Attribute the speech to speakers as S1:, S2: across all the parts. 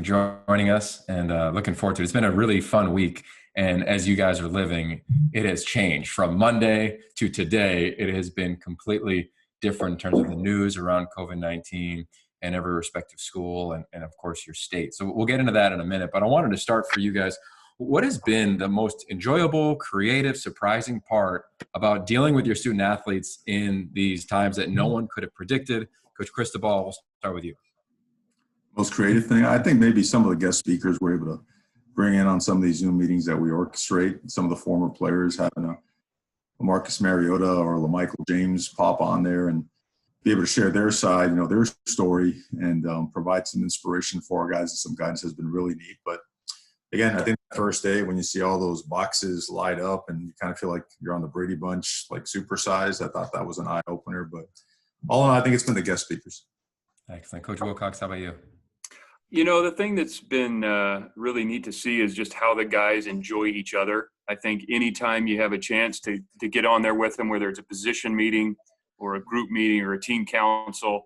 S1: joining us and looking forward to it. It's been a really fun week. And as you guys are living, it has changed from Monday to today. It has been completely different in terms of the news around COVID-19 and every respective school and of course your state. So we'll get into that in a minute, but I wanted to start for you guys. What has been the most enjoyable, creative, surprising part about dealing with your student athletes in these times that no one could have predicted? Coach Cristobal, we'll start with you.
S2: Most creative thing, I think maybe some of the guest speakers were able to bring in on some of these Zoom meetings that we orchestrate. Some of the former players having a Marcus Mariota or a Michael James pop on there and be able to share their side, their story, and provide some inspiration for our guys and some guidance has been really neat. But again, I think the first day when you see all those boxes light up and you kind of feel like you're on the Brady Bunch, like supersized, I thought that was an eye opener. But all in all, I think it's been the guest speakers.
S1: Excellent. Coach Wilcox, how about you?
S3: The thing that's been really neat to see is just how the guys enjoy each other. I think anytime you have a chance to get on there with them, whether it's a position meeting or a group meeting or a team council,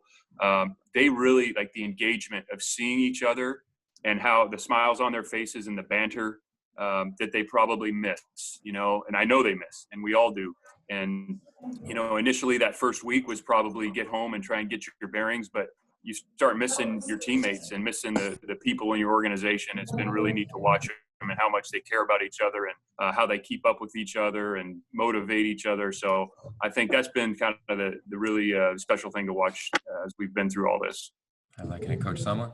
S3: they really like the engagement of seeing each other and how the smiles on their faces and the banter that they probably miss, and I know they miss, and we all do. And, initially that first week was probably get home and try and get your bearings, but you start missing your teammates and missing the people in your organization. It's been really neat to watch them and how much they care about each other and how they keep up with each other and motivate each other. So I think that's been kind of the really special thing to watch as we've been through all this.
S1: I like it. Coach Sumlin?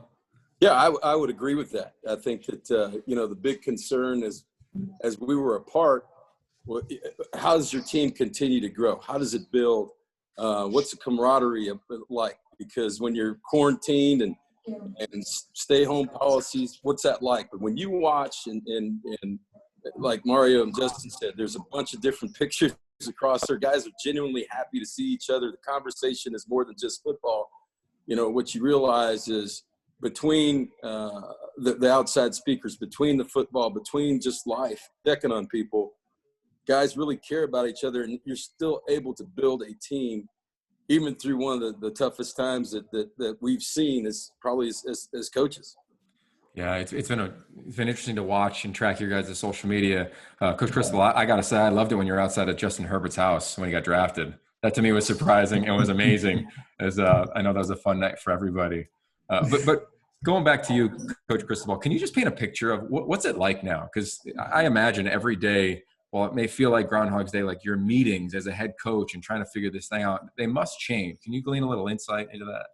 S4: Yeah, I would agree with that. I think that, the big concern is as we were apart, how does your team continue to grow? How does it build? What's the camaraderie like? Because when you're quarantined and stay-home policies, what's that like? But when you watch and like Mario and Justin said, there's a bunch of different pictures across there. Guys are genuinely happy to see each other. The conversation is more than just football. What you realize is between the outside speakers, between the football, between just life, checking on people, guys really care about each other, and you're still able to build a team even through one of the toughest times that we've seen as coaches.
S1: Yeah, it's been interesting to watch and track your guys' social media. Coach Cristobal, I got to say, I loved it when you were outside at Justin Herbert's house when he got drafted. That to me was surprising and was amazing. As I know that was a fun night for everybody. But going back to you, Coach Cristobal, can you just paint a picture of what's it like now? Because I imagine every day, while it may feel like Groundhog's Day, like your meetings as a head coach and trying to figure this thing out, they must change. Can you glean a little insight into that?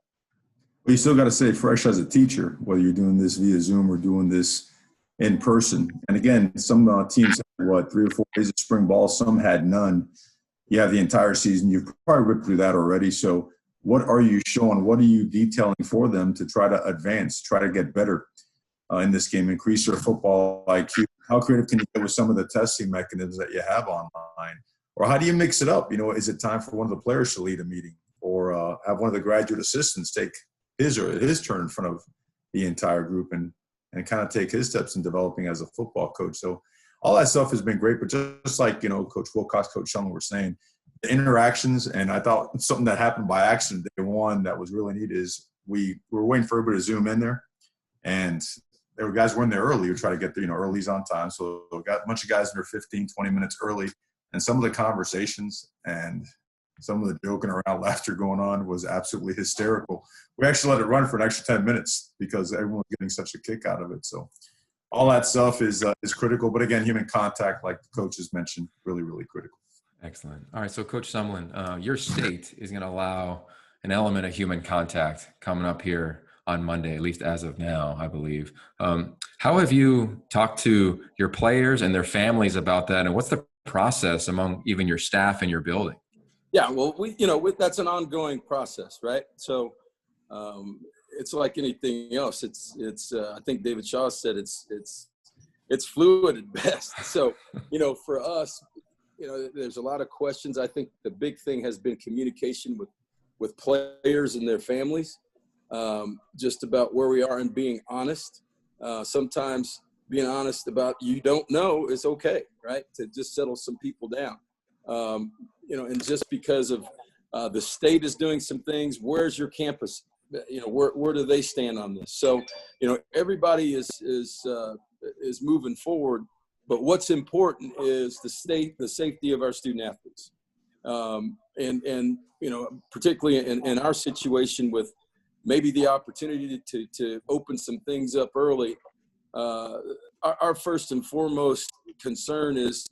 S2: Well, you still got to stay fresh as a teacher, whether you're doing this via Zoom or doing this in person. And again, some teams had 3 or 4 days of spring ball, some had none. You have the entire season. You've probably ripped through that already. So what are you showing? What are you detailing for them to try to advance, try to get better in this game, increase their football IQ? How creative can you get with some of the testing mechanisms that you have online? Or how do you mix it up? Is it time for one of the players to lead a meeting or have one of the graduate assistants take his turn in front of the entire group and kind of take his steps in developing as a football coach? So all that stuff has been great, but just like, Coach Wilcox, Coach Sumlin were saying, the interactions, and I thought something that happened by accident day one that was really neat is we were waiting for everybody to Zoom in there, and there were guys were in there early. We try to get there, early's on time. So we got a bunch of guys in there 15, 20 minutes early. And some of the conversations and some of the joking around, laughter going on was absolutely hysterical. We actually let it run for an extra 10 minutes because everyone was getting such a kick out of it. So all that stuff is critical. But again, human contact, like the coaches mentioned, really, really critical.
S1: Excellent. All right. So Coach Sumlin, your state is going to allow an element of human contact coming up here on Monday, at least as of now, I believe. How have you talked to your players and their families about that? And what's the process among even your staff and your building?
S4: Yeah, well, that's an ongoing process, right? So it's like anything else. It's I think David Shaw said it's fluid at best. So, for us, there's a lot of questions. I think the big thing has been communication with players and their families. Just about where we are and being honest. Sometimes being honest about you don't know is okay, right? To just settle some people down. And just because of the state is doing some things, where's your campus where do they stand on this? So, everybody is moving forward, but what's important is the safety of our student athletes. And particularly in our situation with maybe the opportunity to open some things up early, our first and foremost concern is,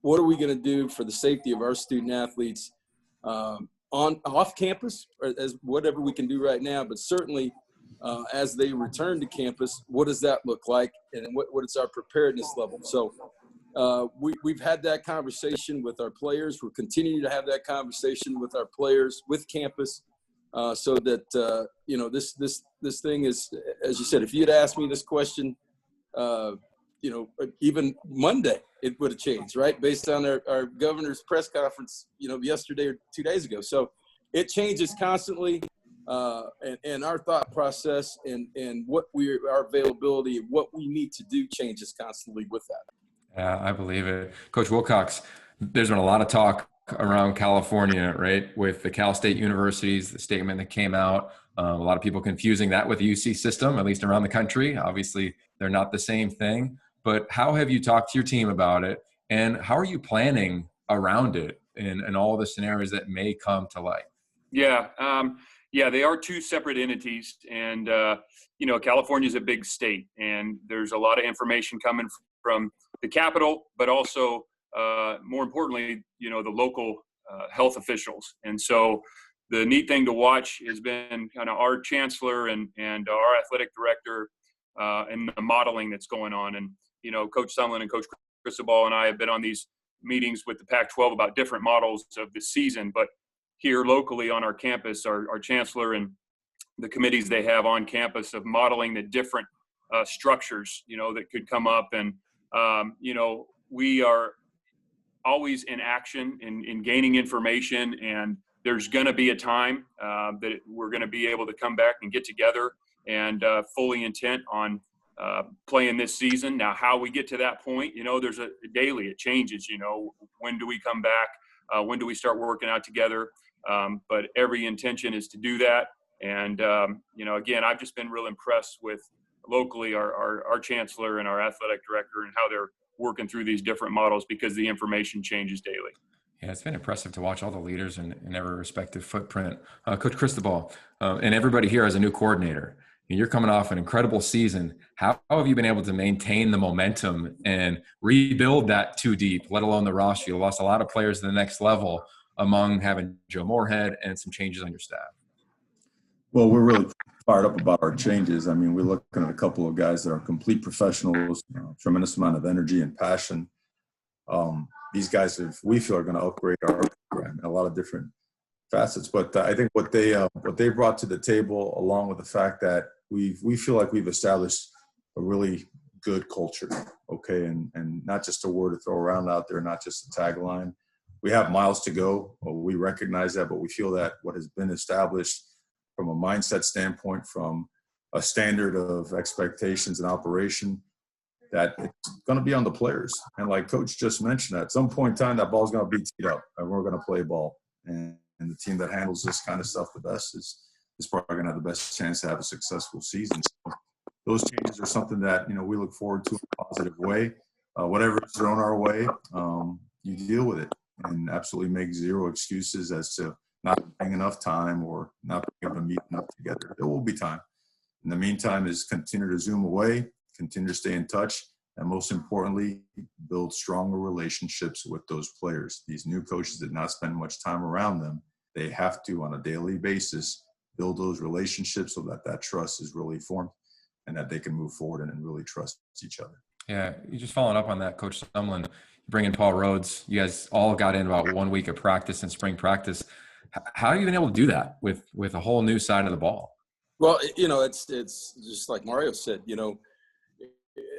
S4: what are we going to do for the safety of our student athletes off campus, or as whatever we can do right now, but certainly as they return to campus, what does that look like, and what is our preparedness level? So we've had that conversation with our players. We're continuing to have that conversation with our players, with campus, so that this thing is, as you said, if you'd asked me this question, even Monday, it would have changed, right? Based on our governor's press conference, yesterday or 2 days ago. So it changes constantly, and our thought process and our availability, what we need to do changes constantly with that.
S1: Yeah, I believe it. Coach Wilcox, there's been a lot of talk around California, right? With the Cal State universities, the statement that came out, a lot of people confusing that with the UC system, at least around the country. Obviously, they're not the same thing. But how have you talked to your team about it? And how are you planning around it in all the scenarios that may come to light?
S3: Yeah. They are two separate entities. And, California is a big state, and there's a lot of information coming from the capital, but also, more importantly, the local health officials. And so the neat thing to watch has been kind of our chancellor and our athletic director and the modeling that's going on. And, Coach Sumlin and Coach Cristobal and I have been on these meetings with the Pac-12 about different models of the season. But here locally on our campus, our chancellor and the committees they have on campus of modeling the different structures, that could come up. And, we are always in action in gaining information, and there's going to be a time that we're going to be able to come back and get together and fully intent on playing this season. Now, how we get to that point, there's a daily, it changes, when do we come back? When do we start working out together? But every intention is to do that. And, again, I've just been real impressed with locally our chancellor and our athletic director and how they're working through these different models, because the information changes daily.
S1: Yeah, it's been impressive to watch all the leaders in every respective footprint. Coach Cristobal, and everybody here as a new coordinator, you're coming off an incredible season. How have you been able to maintain the momentum and rebuild that too deep, let alone the roster? You lost a lot of players to the next level among having Joe Moorhead and some changes on your staff.
S2: Well, we're really fired up about our changes. I mean, we're looking at a couple of guys that are complete professionals, tremendous amount of energy and passion. These guys, we feel, are going to upgrade our program in a lot of different facets. But I think what they brought to the table, along with the fact that we feel like we've established a really good culture, okay, and not just a word to throw around out there, not just a tagline. We have miles to go. We recognize that, but we feel that what has been established from a mindset standpoint, from a standard of expectations and operation, that it's going to be on the players. And like Coach just mentioned, at some point in time, that ball's going to be teed up, and we're going to play ball. And the team that handles this kind of stuff the best is probably going to have the best chance to have a successful season. So those changes are something that, we look forward to in a positive way. Whatever is thrown our way, you deal with it and absolutely make zero excuses as to not having enough time or not being able to meet enough together. There will be time. In the meantime, is continue to zoom away, continue to stay in touch, and most importantly, build stronger relationships with those players. These new coaches did not spend much time around them. They have to, on a daily basis, build those relationships so that trust is really formed and that they can move forward and really trust each other.
S1: Yeah, you just following up on that, Coach Sumlin, bring in Paul Rhodes. You guys all got in about 1 week of practice and spring practice. How have you been able to do that with a whole new side of the ball?
S4: Well, it's just like Mario said,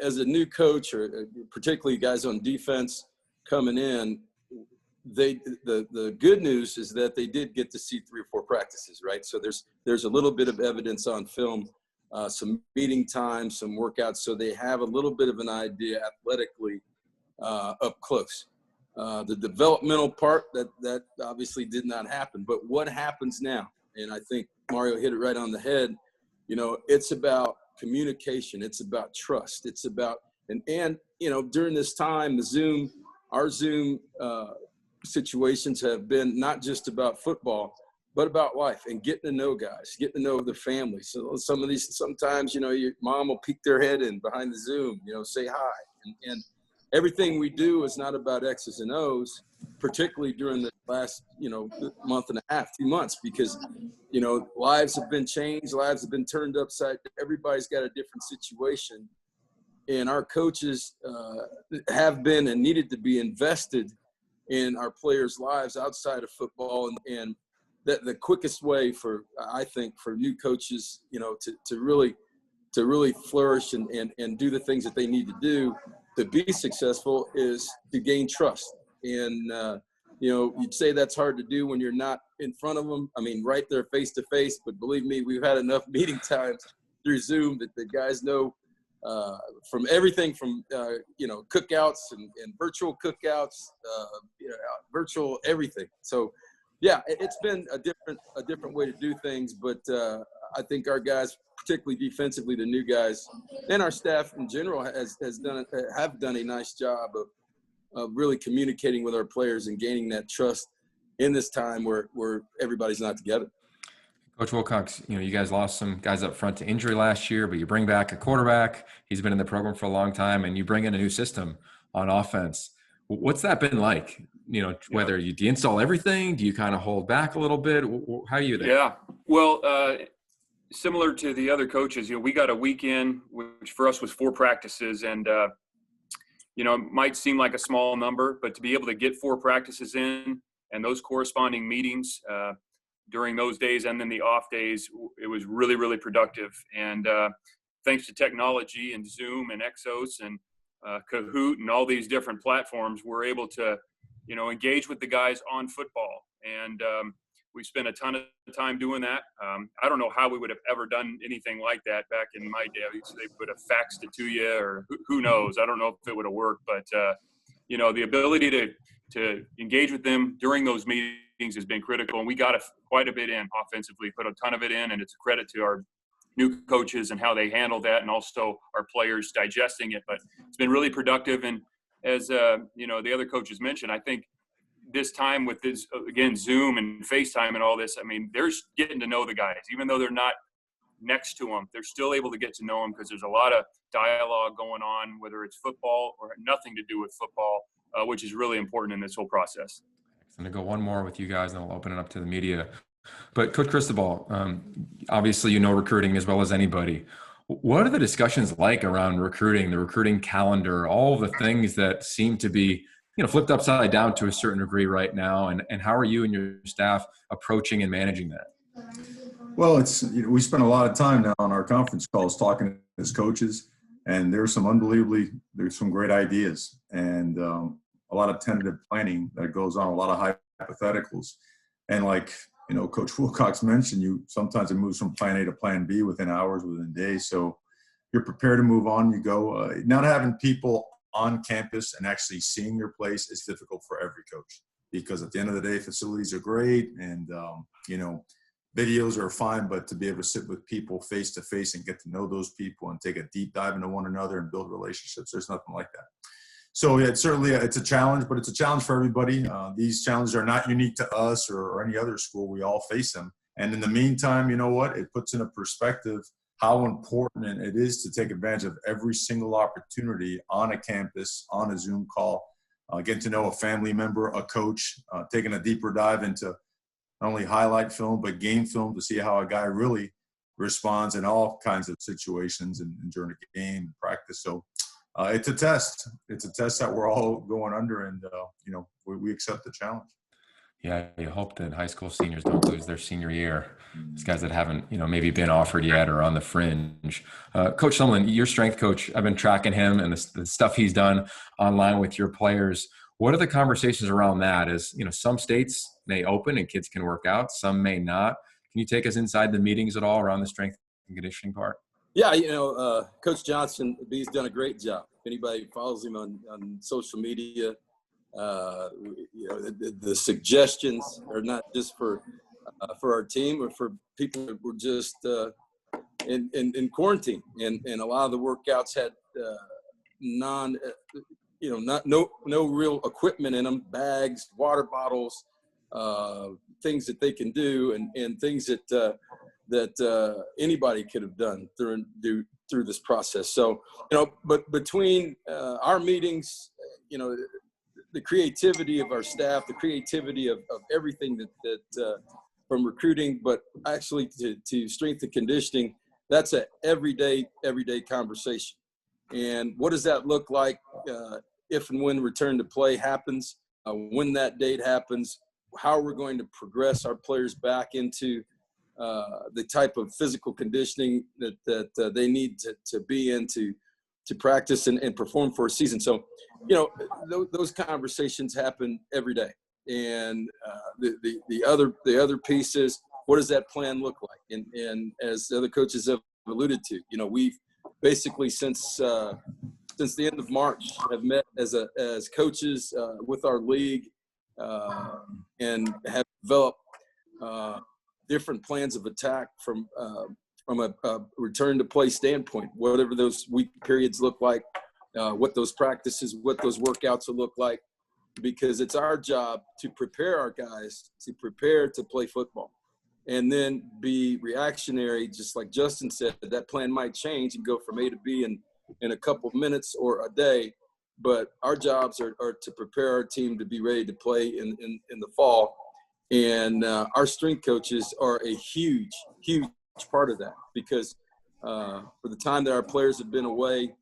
S4: as a new coach, or particularly guys on defense coming in, the good news is that they did get to see 3 or 4 practices, right? So there's a little bit of evidence on film, some meeting time, some workouts, so they have a little bit of an idea athletically up close. The developmental part that obviously did not happen, but what happens now? And I think Mario hit it right on the head. You know, it's about communication. It's about trust. It's about, and you know, during this time, our Zoom situations have been not just about football, but about life and getting to know guys, getting to know their families. So sometimes, you know, your mom will peek their head in behind the Zoom, you know, say hi. And everything we do is not about X's and O's, particularly during the last, you know, month and a half, 2 months, because, you know, lives have been changed, lives have been turned upside down. Everybody's got a different situation. And our coaches have been and needed to be invested in our players' lives outside of football. And the quickest way for, I think, for new coaches, you know, to really flourish and do the things that they need to do to be successful is to gain trust. And, you know, you'd say that's hard to do when you're not in front of them. I mean, right there face to face, but believe me, we've had enough meeting times through Zoom that the guys know from everything from, you know, cookouts and virtual cookouts, you know, virtual everything. So, yeah, it's been a different way to do things, but I think our guys, particularly defensively, the new guys, and our staff in general have done a nice job of really communicating with our players and gaining that trust in this time where everybody's not together.
S1: Coach Wilcox, you know, you guys lost some guys up front to injury last year, but you bring back a quarterback. He's been in the program for a long time, and you bring in a new system on offense. What's that been like? You know, whether you deinstall everything, do you kind of hold back a little bit? How are you there?
S3: Yeah, well, similar to the other coaches, you know, we got a weekend, which for us was 4 practices, and you know, it might seem like a small number, but to be able to get 4 practices in and those corresponding meetings during those days and then the off days, it was really, really productive. And thanks to technology and Zoom and Exos and Kahoot and all these different platforms, we're able to, you know, engage with the guys on football. And we spent a ton of time doing that. I don't know how we would have ever done anything like that back in my day. They would have faxed it to you, or who knows? I don't know if it would have worked, but you know, the ability to engage with them during those meetings has been critical, and we got quite a bit in offensively, put a ton of it in, and it's a credit to our new coaches and how they handle that, and also our players digesting it. But it's been really productive, and as you know, the other coaches mentioned, I think this time with this, again, Zoom and FaceTime and all this, I mean, they're getting to know the guys. Even though they're not next to them, they're still able to get to know them because there's a lot of dialogue going on, whether it's football or nothing to do with football, which is really important in this whole process.
S1: I'm going to go one more with you guys, and we'll open it up to the media. But Coach Cristobal, obviously you know recruiting as well as anybody. What are the discussions like around recruiting, the recruiting calendar, all the things that seem to be, you know, flipped upside down to a certain degree right now? And how are you and your staff approaching and managing that?
S2: Well, it's, you know, we spend a lot of time now on our conference calls talking as coaches, and there's some great ideas and a lot of tentative planning that goes on, a lot of hypotheticals. And like, you know, Coach Wilcox mentioned, sometimes it moves from plan A to plan B within hours, within days. So you're prepared to move on, you go. Not having people on campus and actually seeing your place is difficult for every coach, because at the end of the day, facilities are great and, you know, videos are fine, but to be able to sit with people face to face and get to know those people and take a deep dive into one another and build relationships, there's nothing like that. So yeah, it's a challenge, but it's a challenge for everybody. These challenges are not unique to us or any other school. We all face them. And in the meantime, you know what? It puts in a perspective how important it is to take advantage of every single opportunity on a campus, on a Zoom call, getting to know a family member, a coach, taking a deeper dive into not only highlight film, but game film to see how a guy really responds in all kinds of situations and during a game and practice. So it's a test. It's a test that we're all going under, and, you know, we accept the challenge.
S1: Yeah, you hope that high school seniors don't lose their senior year. These guys that haven't, you know, maybe been offered yet or on the fringe. Coach Sumlin, your strength coach, I've been tracking him and the stuff he's done online with your players. What are the conversations around that? As, you know, some states may open and kids can work out, some may not. Can you take us inside the meetings at all around the strength and conditioning part?
S4: Yeah, you know, Coach Johnson, he's done a great job. If anybody follows him on social media, you know, the suggestions are not just for for our team or for people that were just in quarantine. And a lot of the workouts had no real equipment in them, bags, water bottles, things that they can do, and things that anybody could have done through this process. So, but between our meetings, the creativity of our staff, the creativity of everything that from recruiting, but actually to strength and conditioning, that's a everyday conversation. And what does that look like if and when return to play happens, when that date happens, how we're going to progress our players back into the type of physical conditioning that they need to be in to practice and perform for a season. So, those conversations happen every day. And the other piece is, what does that plan look like? And as the other coaches have alluded to, we've basically since the end of March have met as coaches with our league and have developed different plans of attack from a return to play standpoint, whatever those week periods look like, what those practices, what those workouts will look like, because it's our job to prepare our guys to prepare to play football, and then be reactionary. Just like Justin said, that plan might change and go from A to B in a couple of minutes or a day, but our jobs are to prepare our team to be ready to play in the fall. And our strength coaches are a huge part of that, because for the time that our players have been away,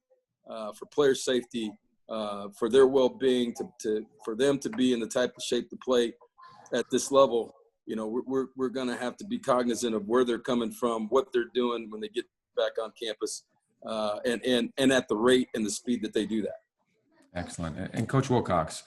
S4: for player safety, for their well-being, for them to be in the type of shape to play at this level, we're going to have to be cognizant of where they're coming from, what they're doing when they get back on campus, and at the rate and the speed that they do that.
S1: Excellent. And Coach Wilcox,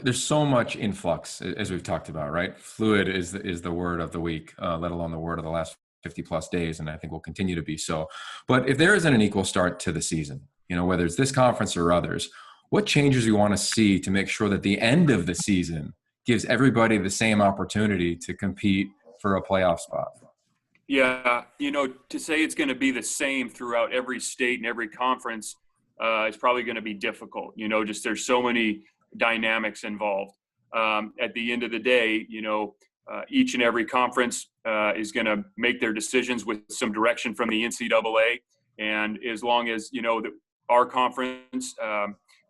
S1: there's so much influx, as we've talked about, right? Fluid is the word of the week, let alone the word of the last 50 plus days. And I think will continue to be so. But if there isn't an equal start to the season, whether it's this conference or others, what changes you want to see to make sure that the end of the season gives everybody the same opportunity to compete for a playoff spot?
S3: Yeah, to say it's going to be the same throughout every state and every conference is probably going to be difficult. Just there's so many dynamics involved. At the end of the day, each and every conference is going to make their decisions with some direction from the NCAA. And as long as, our conference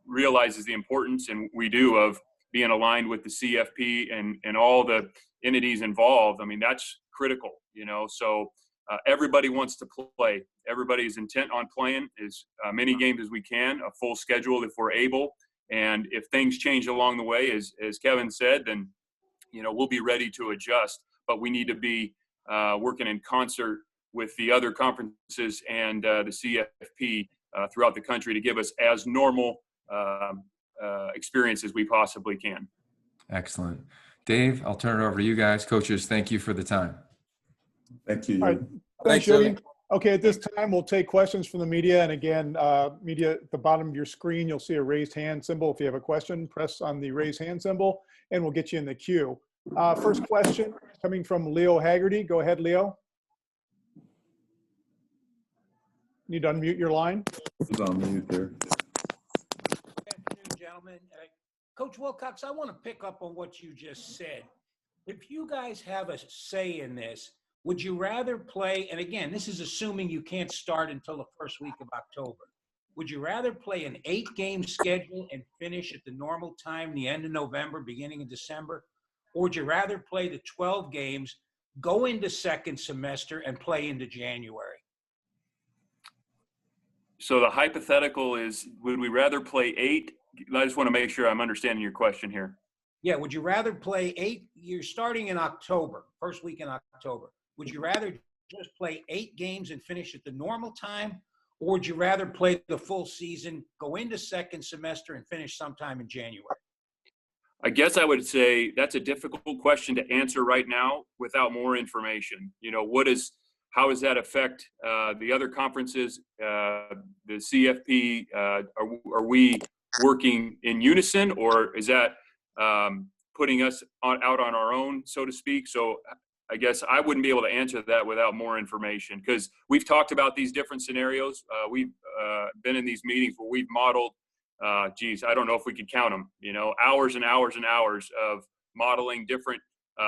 S3: realizes the importance, and we do, of being aligned with the CFP and all the entities involved, that's critical, So everybody wants to play. Everybody's intent on playing as many games as we can, a full schedule if we're able. And if things change along the way, as Kevin said, then, we'll be ready to adjust. But we need to be working in concert with the other conferences and the CFP throughout the country to give us as normal experience as we possibly can.
S1: Excellent. Dave, I'll turn it over to you guys. Coaches, thank you for the time.
S2: Thank you.
S5: All right. Thanks, Yogi. Okay, at this time, we'll take questions from the media. And again, media, at the bottom of your screen, you'll see a raised hand symbol. If you have a question, press on the raised hand symbol, and we'll get you in the queue. First question coming from Leo Haggerty. Go ahead, Leo. Need to unmute your line.
S2: He's on mute there.
S6: Good afternoon, gentlemen. Coach Wilcox, I want to pick up on what you just said. If you guys have a say in this, would you rather play, and again, this is assuming you can't start until the first week of October, would you rather play an 8-game schedule and finish at the normal time, the end of November, beginning of December? Or would you rather play the 12 games, go into second semester, and play into January?
S3: So the hypothetical is, would we rather play 8? I just want to make sure I'm understanding your question here.
S6: Yeah, would you rather play 8? You're starting in October, first week in October. Would you rather just play 8 games and finish at the normal time? Or would you rather play the full season, go into second semester, and finish sometime in January?
S3: I guess I would say that's a difficult question to answer right now without more information. How does that affect the other conferences, the CFP? Are we working in unison, or is that putting us out on our own, so to speak? So I guess I wouldn't be able to answer that without more information, because we've talked about these different scenarios. We've been in these meetings where we've modeled, I don't know if we could count them, hours and hours and hours of modeling different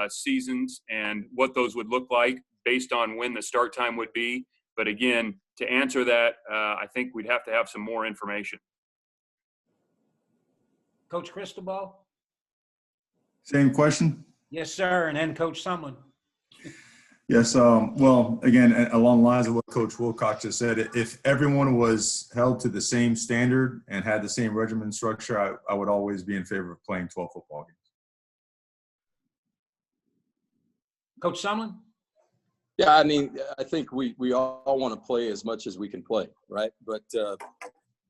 S3: seasons and what those would look like based on when the start time would be. But again, to answer that, I think we'd have to have some more information.
S6: Coach Cristobal?
S2: Same question?
S6: Yes, sir. And then Coach Sumlin.
S2: Yes. Well, again, along the lines of what Coach Wilcox just said, if everyone was held to the same standard and had the same regimen structure, I would always be in favor of playing 12 football games.
S6: Coach Sumlin?
S4: Yeah, I mean, I think we all want to play as much as we can play, right? But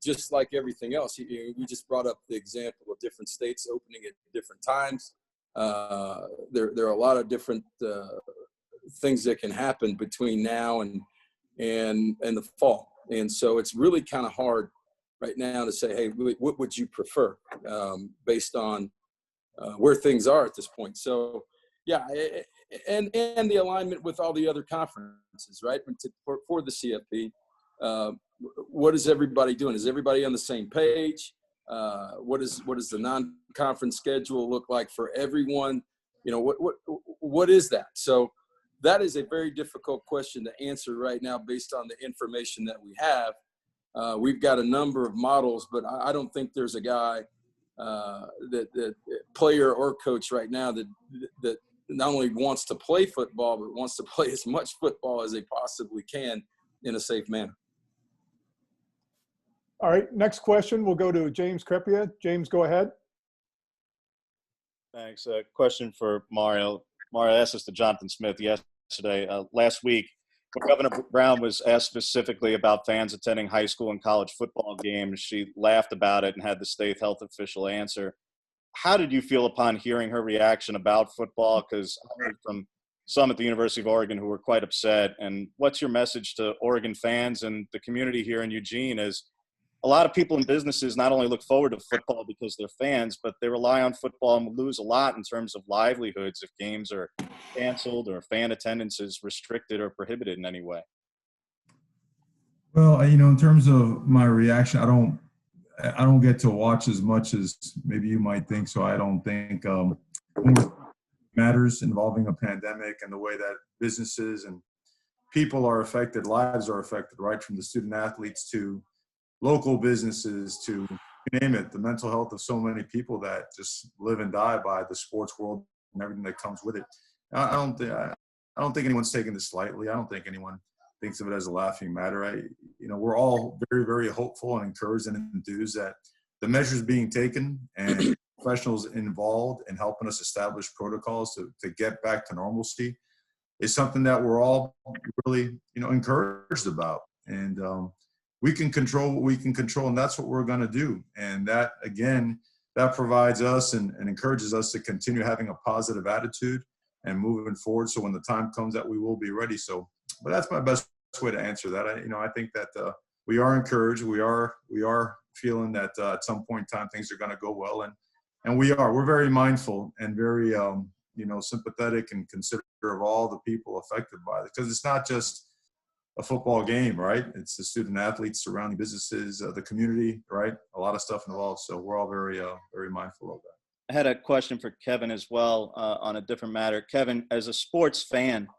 S4: just like everything else, we just brought up the example of different states opening at different times. There are a lot of different things that can happen between now and the fall, and so it's really kind of hard right now to say, hey, what would you prefer, based on where things are at this point. So yeah, and the alignment with all the other conferences, right? For the CFP, what is everybody doing? Is everybody on the same page? What does the non-conference schedule look like for everyone? What is that? So that is a very difficult question to answer right now based on the information that we have. We've got a number of models, but I don't think there's a guy, that player or coach right now that not only wants to play football, but wants to play as much football as they possibly can in a safe manner.
S5: All right, next question. We'll go to James Crepia. James, go ahead.
S7: Thanks. A question for Mario. Mario asked this to Jonathan Smith yesterday. Last week, when Governor Brown was asked specifically about fans attending high school and college football games, she laughed about it and had the state health official answer. How did you feel upon hearing her reaction about football? Because I heard from some at the University of Oregon who were quite upset. And what's your message to Oregon fans and the community here in Eugene? As a lot of people and businesses not only look forward to football because they're fans, but they rely on football and lose a lot in terms of livelihoods if games are canceled or fan attendance is restricted or prohibited in any way.
S2: Well, in terms of my reaction, I don't get to watch as much as maybe you might think. So I don't think matters involving a pandemic and the way that businesses and people are affected, lives are affected, right? From the student athletes to local businesses to, you name it, the mental health of so many people that just live and die by the sports world and everything that comes with it. I don't think anyone's taking this lightly. I don't think anyone thinks of it as a laughing matter. We're all very, very hopeful and encouraged and enthused that the measures being taken and professionals involved in helping us establish protocols to get back to normalcy is something that we're all really, encouraged about. And we can control what we can control, and that's what we're going to do. And that, again, that provides us and encourages us to continue having a positive attitude and moving forward. So when the time comes that we will be ready. But that's my best way to answer that. I think that we are encouraged. We are feeling that at some point in time things are going to go well, and we're very mindful and very sympathetic and considerate of all the people affected by it, because it's not just a football game, right? It's the student athletes, surrounding businesses, the community, right? A lot of stuff involved. So we're all very very mindful of that.
S7: I had a question for Kevin as well on a different matter. Kevin, as a sports fan,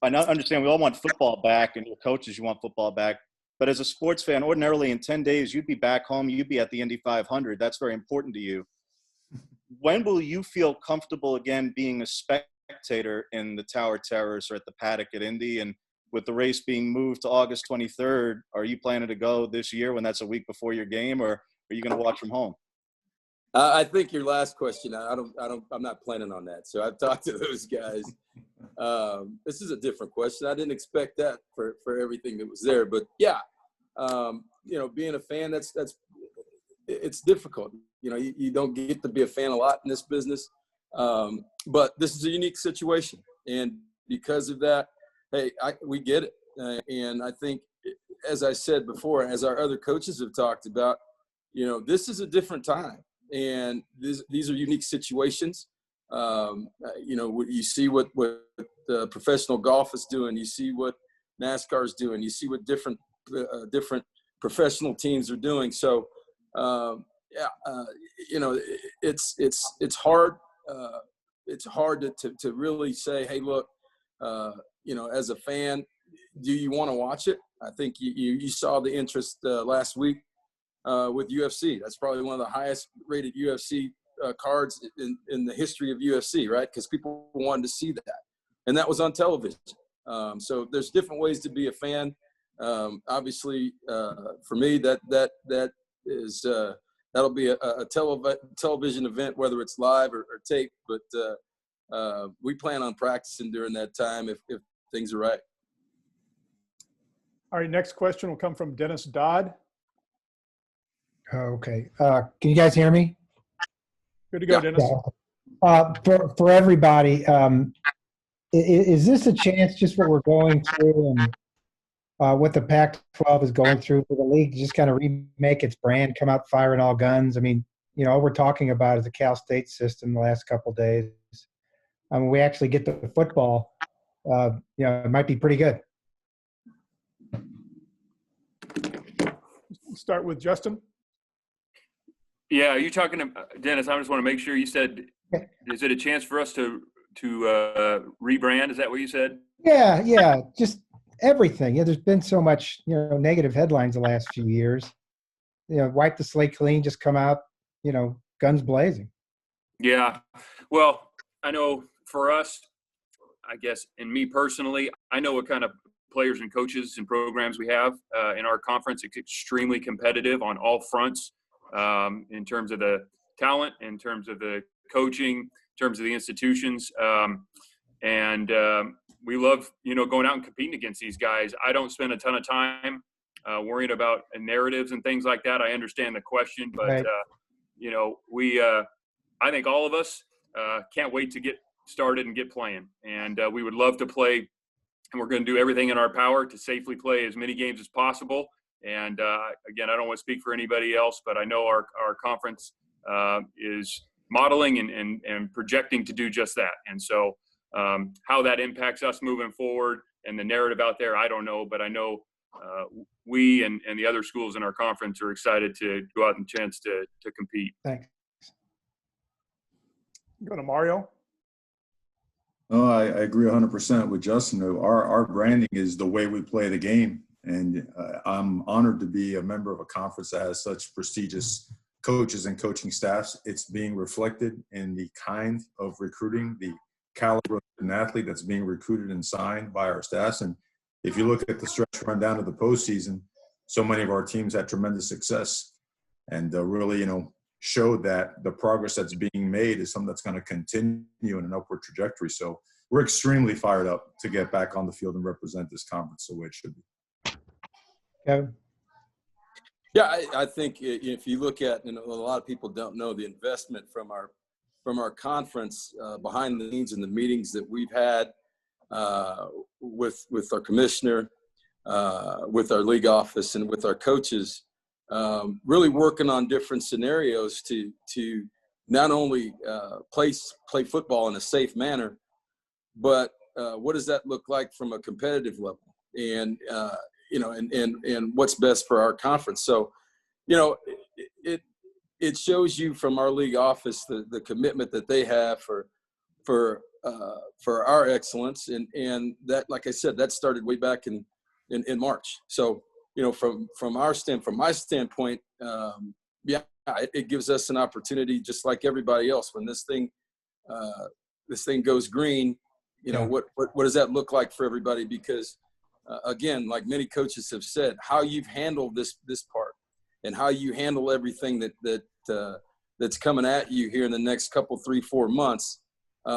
S7: I understand we all want football back, and your coaches, you want football back. But as a sports fan, ordinarily in 10 days, you'd be back home. You'd be at the Indy 500. That's very important to you. When will you feel comfortable again being a spectator in the Tower Terrace or at the paddock at Indy? And with the race being moved to August 23rd, are you planning to go this year when that's a week before your game, or are you going to watch from home?
S4: I think your last question, I'm not planning on that. So I've talked to those guys. This is a different question. I didn't expect that for everything that was there, but yeah, being a fan, it's difficult. You don't get to be a fan a lot in this business. But this is a unique situation. And because of that, hey, we get it. And I think, as I said before, as our other coaches have talked about, this is a different time. And these are unique situations. You see what professional golf is doing. You see what NASCAR is doing. You see what different professional teams are doing. So, it's hard. It's hard to really say, hey, look, as a fan, do you want to watch it? I think you saw the interest last week with UFC. That's probably one of the highest rated UFC cards in the history of UFC, right? Because people wanted to see that, and that was on television. So there's different ways to be a fan. Obviously, for me, that is that'll be a television event, whether it's live or tape. But we plan on practicing during that time if things are right.
S5: All right, next question will come from Dennis Dodd.
S8: Okay. Can you guys hear me?
S5: Good to go, Dennis.
S8: For everybody, is this a chance, just what we're going through and what the Pac-12 is going through for the league, to just kind of remake its brand, come out firing all guns? I mean, all we're talking about is the Cal State system the last couple of days. I mean, we actually get to football, it might be pretty good.
S5: Start with Justin.
S3: Yeah, are you talking to Dennis? I just want to make sure you said, is it a chance for us to rebrand? Is that what you said?
S8: Yeah, just everything. There's been so much, negative headlines the last few years. Wipe the slate clean, just come out, guns blazing.
S3: Yeah. Well, I know for us, I guess, and me personally, I know what kind of players and coaches and programs we have in our conference. It's extremely competitive on all fronts, in terms of the talent, in terms of the coaching, in terms of the institutions. And we love, going out and competing against these guys. I don't spend a ton of time worrying about narratives and things like that. I understand the question, but,
S8: right.
S3: I think all of us can't wait to get started and get playing. And we would love to play, and we're going to do everything in our power to safely play as many games as possible. And again, I don't want to speak for anybody else, but I know our conference is modeling and projecting to do just that. And so how that impacts us moving forward and the narrative out there, I don't know, but I know we and the other schools in our conference are excited to go out and chance to compete.
S8: Thanks.
S5: Go to Mario.
S2: No, I agree 100% with Justin. Our branding is the way we play the game. And I'm honored to be a member of a conference that has such prestigious coaches and coaching staffs. It's being reflected in the kind of recruiting, the caliber of an athlete that's being recruited and signed by our staffs. And if you look at the stretch run down to the postseason, so many of our teams had tremendous success and really, showed that the progress that's being made is something that's going to continue in an upward trajectory. So we're extremely fired up to get back on the field and represent this conference the way it should be.
S8: Kevin?
S4: Yeah, I think if you look at, a lot of people don't know the investment from our conference behind the scenes and the meetings that we've had with our commissioner, with our league office, and with our coaches, really working on different scenarios to not only play football in a safe manner, but what does that look like from a competitive level, and and what's best for our conference. So, it shows you from our league office the commitment that they have for our excellence, and that, like I said, that started way back in March. So, from my standpoint, it gives us an opportunity, just like everybody else, when this thing goes green, what does that look like for everybody? Because again, like many coaches have said, how you've handled this part and how you handle everything that's coming at you here in the next couple, 3-4 months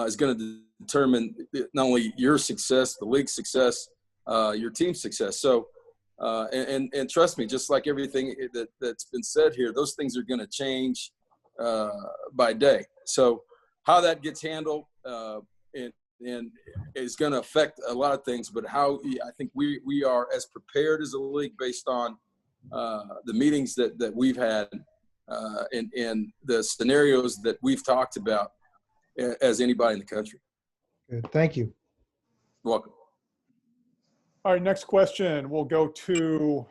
S4: is going to determine not only your success, the league's success, your team's success. So, and trust me, just like everything that's been said here, those things are going to change by day. So how that gets handled and is going to affect a lot of things, but how I think we are as prepared as a league based on the meetings that we've had and the scenarios that we've talked about. as anybody in the country.
S8: Good. Thank you.
S4: You're welcome.
S5: All right, next question. We'll go to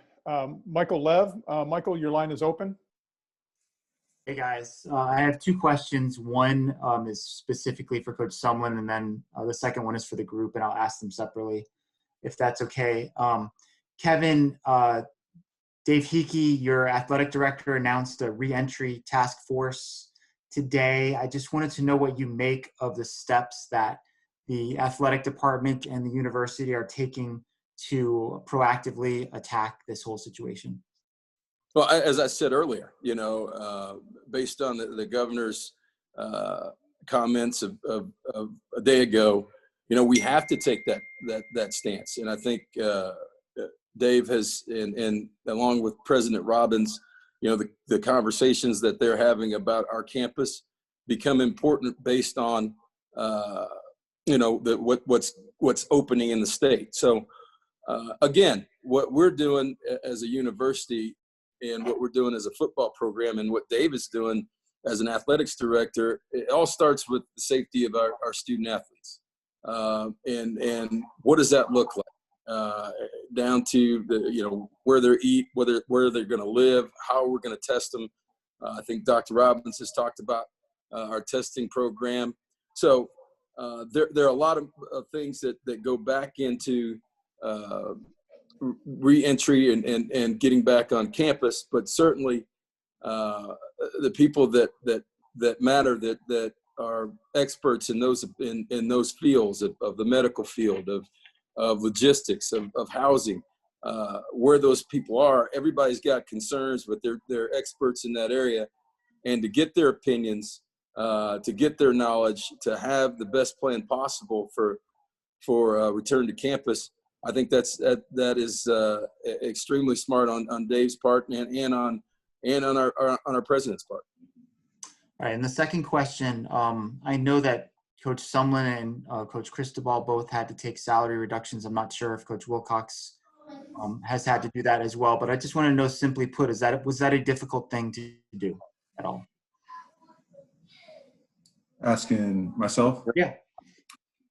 S5: Michael Lev. Michael, your line is open.
S9: Hey guys, I have two questions. One is specifically for Coach Sumlin, and then the second one is for the group, and I'll ask them separately, if that's okay. Kevin, Dave Hickey, your athletic director, announced a re-entry task force today. I just wanted to know what you make of the steps that the athletic department and the university are taking to proactively attack this whole situation.
S4: Well, as I said earlier, based on the governor's comments of a day ago, we have to take that stance. And I think Dave has, and along with President Robbins, the conversations that they're having about our campus become important based on, what's opening in the state. So, again, what we're doing as a university and what we're doing as a football program and what Dave is doing as an athletics director, it all starts with the safety of our student athletes. And what does that look like? Down to where they eat, where they're going to live, how we're going to test them. I think Dr. Robbins has talked about our testing program. So there are a lot of things that go back into re-entry and getting back on campus, but certainly the people that matter, that are experts in those fields of the medical field, of logistics, of housing, where those people are. Everybody's got concerns, but they're experts in that area, and to get their opinions, to get their knowledge, to have the best plan possible for return to campus. I think that is extremely smart on Dave's part and on our president's part.
S9: All right, and the second question, I know that Coach Sumlin and Coach Cristobal both had to take salary reductions. I'm not sure if Coach Wilcox has had to do that as well, but I just want to know, simply put, was that a difficult thing to do at all?
S2: Asking myself?
S9: Yeah.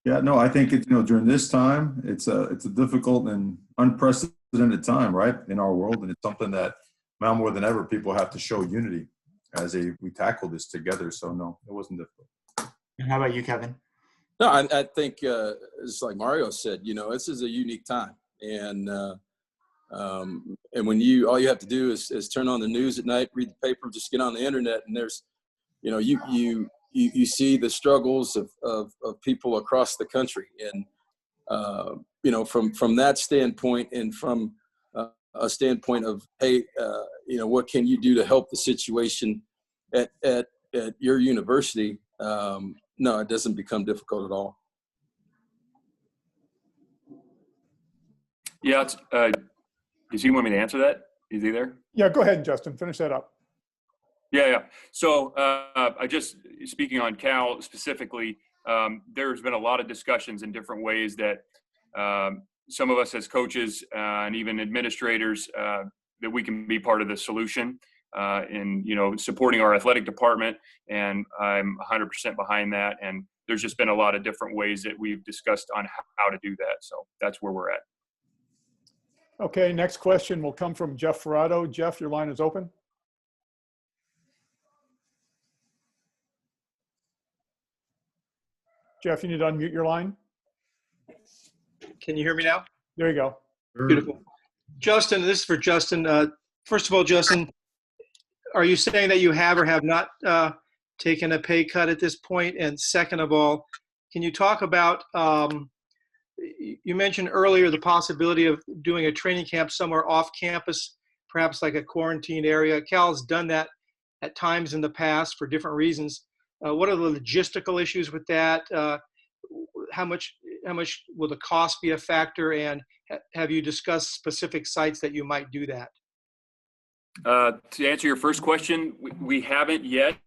S2: Yeah, no, I think it's, during this time, it's a difficult and unprecedented time, right, in our world. And it's something that now more than ever, people have to show unity as we tackle this together. So no, it wasn't difficult.
S9: And how about you, Kevin?
S4: No, I think it's like Mario said, this is a unique time. And when all you have to do is turn on the news at night, read the paper, just get on the internet, and there's, you see the struggles of people across the country. And, from that standpoint, and from a standpoint of, hey, what can you do to help the situation at your university? No, it doesn't become difficult at all.
S3: Yeah. Does he want me to answer that? Is he there?
S5: Yeah, go ahead, Justin. Finish that up.
S3: Yeah. So I just, speaking on Cal specifically, there's been a lot of discussions in different ways that some of us as coaches and even administrators, that we can be part of the solution in, supporting our athletic department. And I'm 100% behind that. And there's just been a lot of different ways that we've discussed on how to do that. So that's where we're at.
S5: Okay, next question will come from Jeff Ferrado. Jeff, your line is open. Jeff, you need to unmute your line.
S10: Can you hear me now?
S5: There you go.
S10: Beautiful. Justin, this is for Justin. First of all, Justin, are you saying that you have or have not taken a pay cut at this point? And second of all, can you talk about, you mentioned earlier the possibility of doing a training camp somewhere off campus, perhaps like a quarantine area. Cal's done that at times in the past for different reasons. What are the logistical issues with that? How much will the cost be a factor? And have you discussed specific sites that you might do that?
S3: To answer your first question, we haven't yet.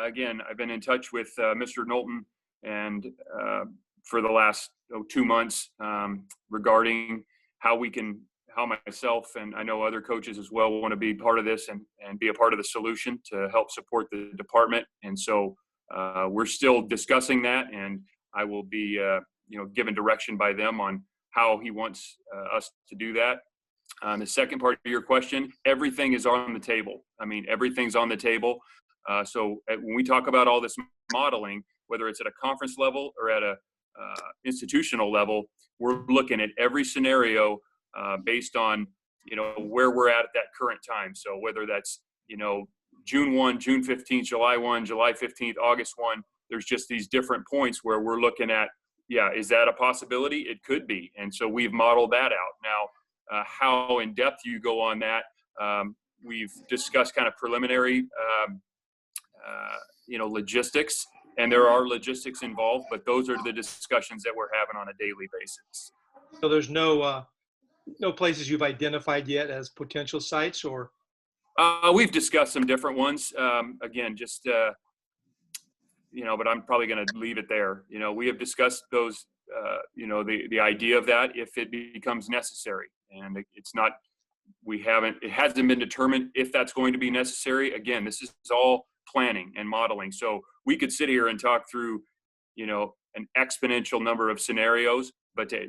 S3: Again, I've been in touch with Mr. Knowlton and for the last 2 months regarding how myself and I know other coaches as well want to be part of this and be a part of the solution to help support the department. And so we're still discussing that, and I will be, given direction by them on how he wants us to do that. The second part of your question, everything is on the table. I mean, everything's on the table. So when we talk about all this modeling, whether it's at a conference level or at a institutional level, we're looking at every scenario based on, where we're at that current time. So whether that's, June 1, June 15th, July 1, July 15th, August 1, there's just these different points where we're looking at, is that a possibility? It could be. And so we've modeled that out. Now, how in depth you go on that, we've discussed kind of preliminary, logistics, and there are logistics involved, but those are the discussions that we're having on a daily basis.
S10: So there's no places you've identified yet as potential sites, or?
S3: We've discussed some different ones. Again, just, but I'm probably going to leave it there. We have discussed those, the idea of that if it becomes necessary. And it hasn't been determined if that's going to be necessary. Again, this is all planning and modeling. So we could sit here and talk through, an exponential number of scenarios, but to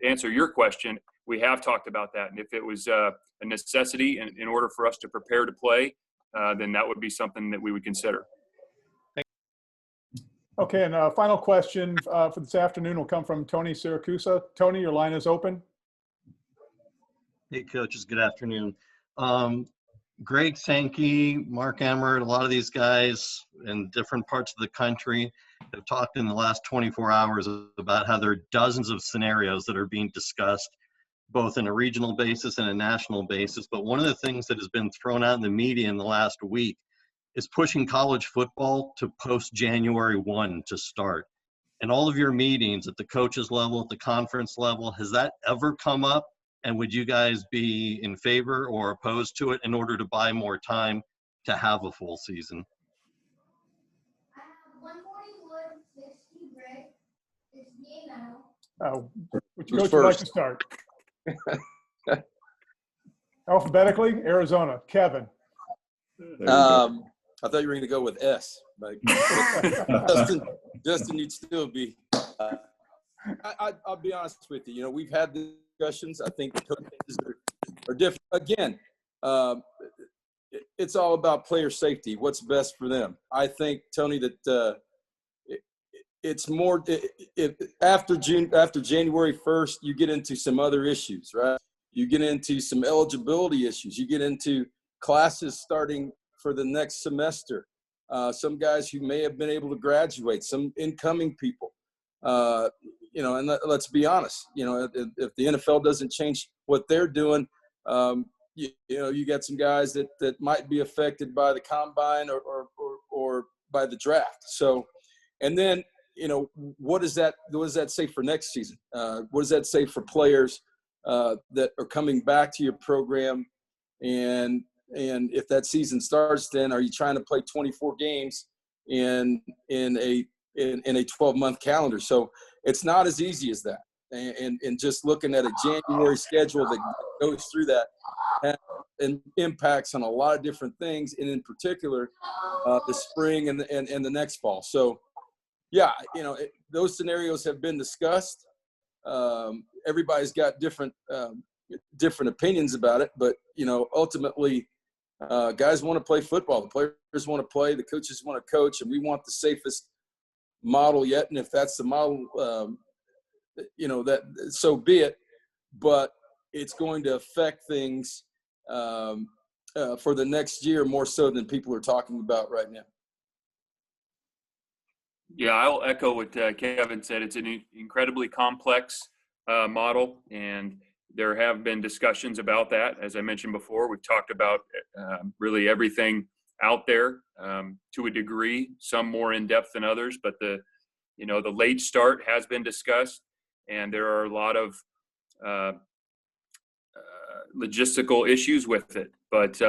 S3: answer your question, we have talked about that. And if it was a necessity in order for us to prepare to play, then that would be something that we would consider.
S5: Okay, and final question for this afternoon will come from Tony Siracusa. Tony, your line is open.
S11: Hey, coaches, good afternoon. Greg Sankey, Mark Emmert, a lot of these guys in different parts of the country have talked in the last 24 hours about how there are dozens of scenarios that are being discussed, both in a regional basis and a national basis. But one of the things that has been thrown out in the media in the last week is pushing college football to post-January 1 to start. And all of your meetings at the coaches level, at the conference level, has that ever come up? And would you guys be in favor or opposed to it in order to buy more time to have a full season?
S5: Which coach would like to start? Alphabetically, Arizona. Kevin.
S4: I thought you were going to go with S. Like Justin, you'd still be. I'll be honest with you. We've had discussions. I think coaches are different. Again, it's all about player safety. What's best for them? I think, Tony, that it's more after January 1st, you get into some other issues, right? You get into some eligibility issues. You get into classes starting for the next semester. Some guys who may have been able to graduate, some incoming people. And let's be honest, if the NFL doesn't change what they're doing, you got some guys that might be affected by the combine or by the draft. So, and then, what does that say for next season? What does that say for players that are coming back to your program? And if that season starts, then are you trying to play 24 games in a 12-month calendar? So it's not as easy as that. And just looking at a January schedule that goes through that and impacts on a lot of different things, and in particular, the spring and the next fall. So, yeah, those scenarios have been discussed. Everybody's got different opinions about it, but ultimately, guys want to play football. The players want to play. The coaches want to coach, and we want the safest model yet. And if that's the model, that so be it. But it's going to affect things for the next year more so than people are talking about right now.
S3: Yeah, I'll echo what Kevin said. It's an incredibly complex model, and there have been discussions about that. As I mentioned before, we've talked about really everything out there to a degree, some more in depth than others, but the late start has been discussed, and there are a lot of logistical issues with it. But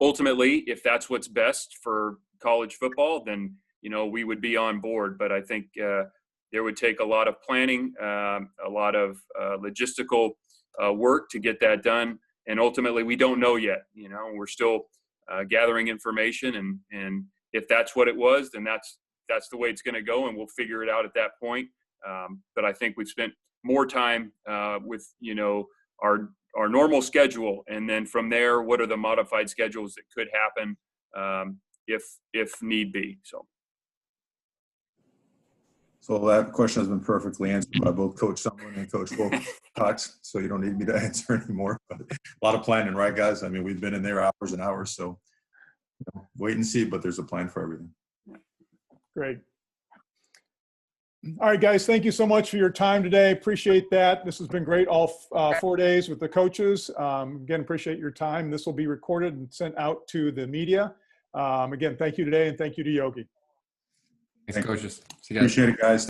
S3: ultimately, if that's what's best for college football, then we would be on board. But I think there would take a lot of planning, a lot of logistical work to get that done. And ultimately, we don't know yet. We're still gathering information, and if that's what it was, then that's that's the way it's going to go, and we'll figure it out at that point. But I think we've spent more time with, our normal schedule. And then from there, what are the modified schedules that could happen if need be.
S2: So that question has been perfectly answered by both Coach Sumlin and Coach Wilcox, so you don't need me to answer anymore. But a lot of planning, right, guys? I mean, we've been in there hours and hours, so wait and see, but there's a plan for everything.
S5: Great. All right, guys, thank you so much for your time today. Appreciate that. This has been great all 4 days with the coaches. Again, appreciate your time. This will be recorded and sent out to the media. Again, thank you today, and thank you to Yogi.
S1: Thanks, coaches. See you guys.
S2: Appreciate it, guys.